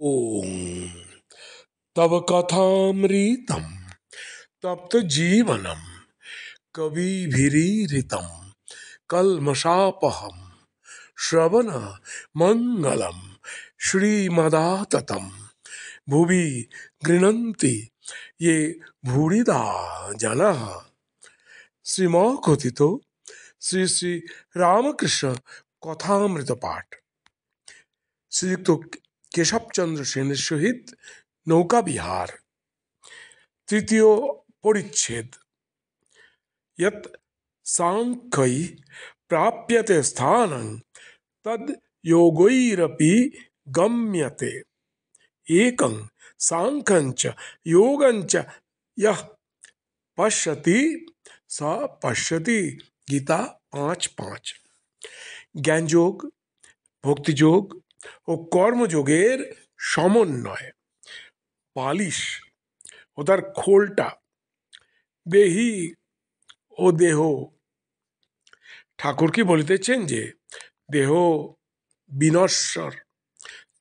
ओम तव कथामृतम तप्त जीवनम कविभिरीरितम कल्मषापहम श्रवण मंगलम श्रीमदाततम भुवि गृह्णन्ति ये भूरिदा जनाः। श्रीमकथित श्री श्री रामकृष्ण कथामृत पाठ श्रीयुक्त केशवचंद्र सेনের সহিত নৌকা বিহার। তৃতীয় পরিচ্ছেদ। यत् सांख्यै प्राप्यते स्थानं तद् योगैरपि गम्यते एकं सांख्यञ्च योगञ्च यः पश्यति स पश्यति। गीता 5:5। জ্ঞানযোগ, ভক্তিযোগ ও কর্মযোগের সমন্বয়, পালিশ ও তার খোলটা, দেহি ও দেহ। ঠাকুর কি বলিতেছেন যে দেহ বিনশ্বর,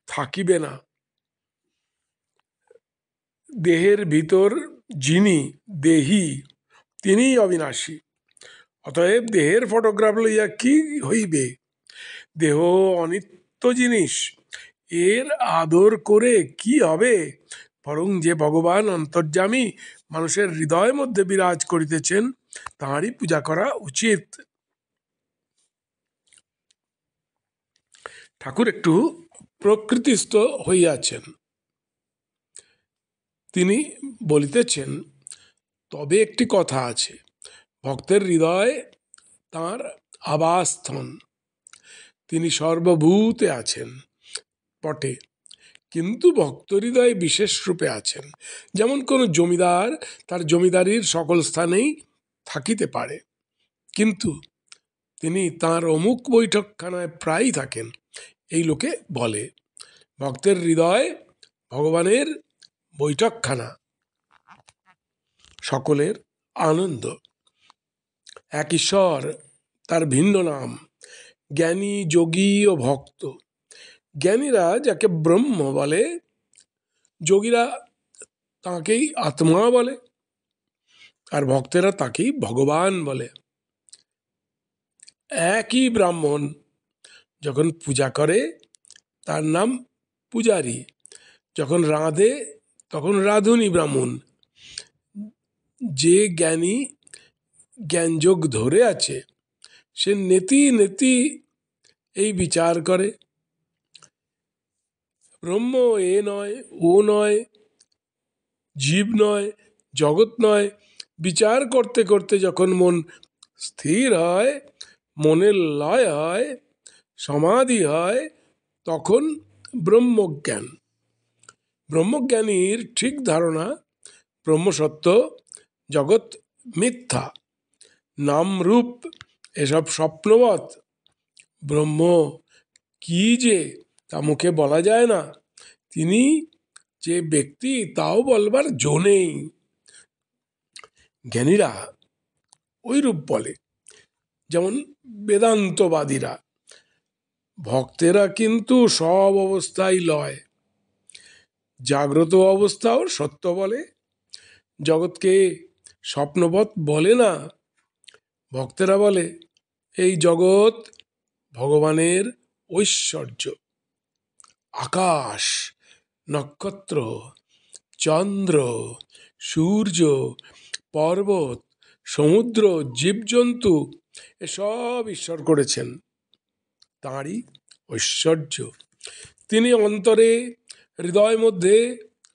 থাকিবে না। দেহের ভিতর যিনি দেহি তিনিই অবিনাশী। অতএব দেহের ফটোগ্রাফ লইয়া কি হইবে? দেহ অনিত্য জিনিস, এর আদর করে কি হবে? বরং যে ভগবান অন্তর্যামী মানুষের হৃদয়ের মধ্যে বিরাজ করিতেছেন তাঁরই পূজা করা উচিত। ঠাকুর একটু প্রকৃতিস্থ হইয়াছেন। তিনি বলিতেছেন, তবে একটি কথা আছে, ভক্তের হৃদয় তাঁর আবাসস্থল। তিনি সর্বভূতে আছেন বটে, কিন্তু ভক্ত হৃদয়ে বিশেষ রূপে আছেন। যেমন কোনো জমিদার তার জমিদারির সকল স্থানেই থাকিতে পারে, কিন্তু তিনি তাঁর অমুক বৈঠকখানায় প্রায়ই থাকেন, এই লোকে বলে। ভক্তের হৃদয় ভগবানের বৈঠকখানা, সকলের আনন্দ। এক ঈশ্বর, তার ভিন্ন নাম। জ্ঞানী, যোগী ও ভক্ত। জ্ঞানীরা যাকে ব্রহ্ম বলে, যোগীরা তাঁকেই আত্মা বলে, আর ভক্তেরা তাকেই ভগবান বলে। একই ব্রাহ্মণ যখন পূজা করে তার নাম পূজারী, যখন রাঁধে তখন রাঁধুনি ব্রাহ্মণ। যে জ্ঞানী জ্ঞানযোগ ধরে আছে সে নেতি নেতি এই বিচার করে, ব্রহ্ম এ নয়, ও নয়, জীব নয়, জগৎ নয়। বিচার করতে করতে যখন মন স্থির হয়, মনের লয় হয়, সমাধি হয়, তখন ব্রহ্মজ্ঞান। ব্রহ্মজ্ঞানীর ঠিক ধারণা ব্রহ্ম সত্য, জগৎ মিথ্যা, নাম রূপ এসব স্বপ্নবৎ। ব্রহ্ম কি যে তা মুখে বলা যায় না, তিনি যে ব্যক্তি তাও বলবার জো নেই। জ্ঞানীরা ওই রূপ বলে, যেমন বেদান্তবাদীরা। ভক্তেরা কিন্তু সব অবস্থায় লয়, জাগ্রত অবস্থাও সত্য বলে, জগৎকে স্বপ্নবৎ বলে না। ভক্তেরা বলে এই জগৎ ভগবানের ঐশ্বর্য। আকাশ, নক্ষত্র, চন্দ্র, সূর্য, পর্বত, সমুদ্র, জীবজন্তু এসব ঈশ্বর করেছেন, তাঁরই ঐশ্বর্য। তিনি অন্তরে, হৃদয় মধ্যে,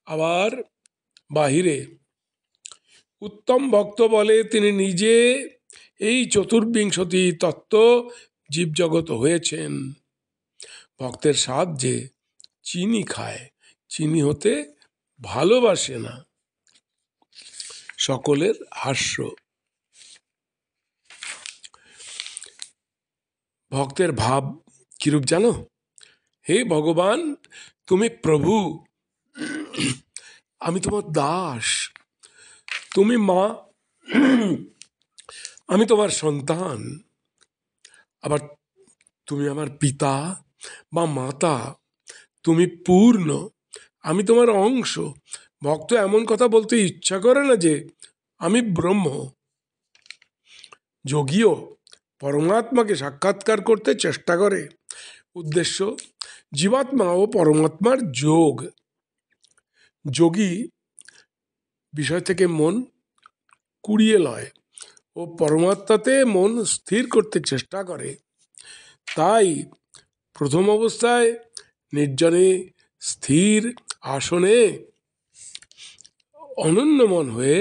আবার বাহিরে। উত্তম ভক্ত বলে তিনি নিজে এই চতুর্বিংশতি তত্ত্ব জীবজগৎ হয়েছেন। ভক্তের স্বাদ যে চিনি খায়, চিনি হতে ভালোবাসে না। সকলের হাস্য। ভক্তের ভাব কিরূপ জানো? হে ভগবান, তুমি প্রভু, আমি তোমার দাস। তুমি মা, আমি তোমার সন্তান। আবার তুমি আমার পিতা বা মাতা। তুমি পূর্ণ, আমি তোমার অংশ। ভক্ত এমন কথা বলতে ইচ্ছা করে না যে আমি ব্রহ্ম। যোগীও পরমাত্মাকে সাক্ষাৎকার করতে চেষ্টা করে। উদ্দেশ্য জীবাত্মা ও পরমাত্মার যোগ। যোগী বিষয় থেকে মন কুড়িয়ে লয় ও পরমাত্মাতে মন স্থির করতে চেষ্টা করে। তাই প্রথম অবস্থায় নির্জনে স্থির আসনে অনন্যমন হয়ে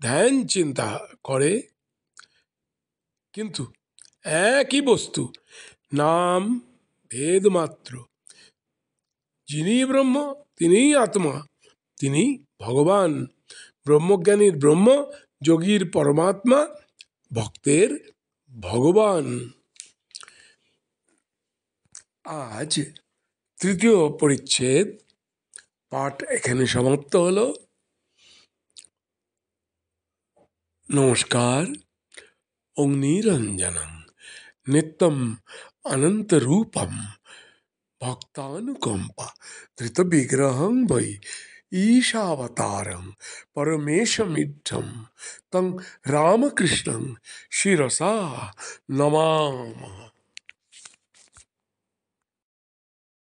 ধ্যান চিন্তা করে, কিন্তু একই বস্তু, নাম ভেদ মাত্র। যিনি ব্রহ্ম তিনিই আত্মা, তিনি ভগবান। ব্রহ্মজ্ঞানীর ব্রহ্ম, যোগীর পরমাত্মা, ভক্তের ভগবান। আজ তৃতীয় পরিচ্ছেদ পাঠ এখানে সমাপ্ত হলো। নমস্কার। ওং নিরঞ্জনং নিত্যম অনন্তরূপম ভক্তানুকম্পা ধৃতবিগ্রহং বৈ ঈশাবতারং পরমেশমিঢ্ঢম তং রামকৃষ্ণং শিরসা নমামः।